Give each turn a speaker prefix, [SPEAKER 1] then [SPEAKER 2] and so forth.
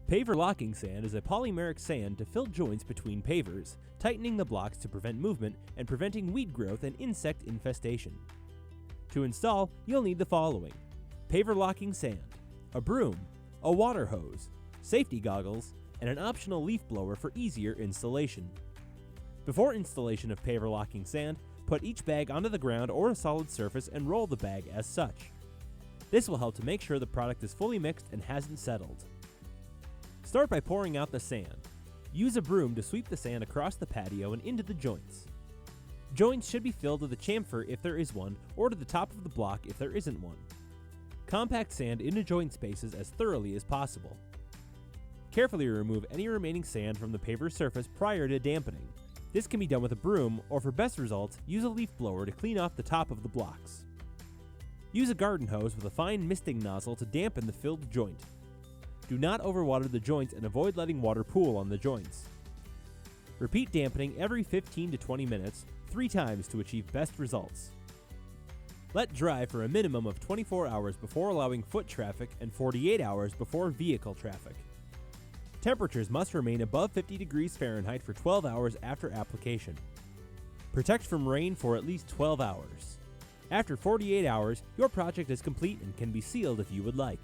[SPEAKER 1] Paver locking sand is a polymeric sand to fill joints between pavers, tightening the blocks to prevent movement and preventing weed growth and insect infestation. To install, you'll need the following: paver locking sand, a broom, a water hose, safety goggles, and an optional leaf blower for easier installation. Before installation of paver locking sand, put each bag onto the ground or a solid surface and roll the bag as such. This will help to make sure the product is fully mixed and hasn't settled. Start by pouring out the sand. Use a broom to sweep the sand across the patio and into the joints. Joints should be filled with a chamfer if there is one, or to the top of the block if there isn't one. Compact sand into joint spaces as thoroughly as possible. Carefully remove any remaining sand from the paver surface prior to dampening. This can be done with a broom, or for best results, use a leaf blower to clean off the top of the blocks. Use a garden hose with a fine misting nozzle to dampen the filled joint. Do not overwater the joints and avoid letting water pool on the joints. Repeat dampening every 15 to 20 minutes, 3 times to achieve best results. Let dry for a minimum of 24 hours before allowing foot traffic and 48 hours before vehicle traffic. Temperatures must remain above 50 degrees Fahrenheit for 12 hours after application. Protect from rain for at least 12 hours. After 48 hours, your project is complete and can be sealed if you would like.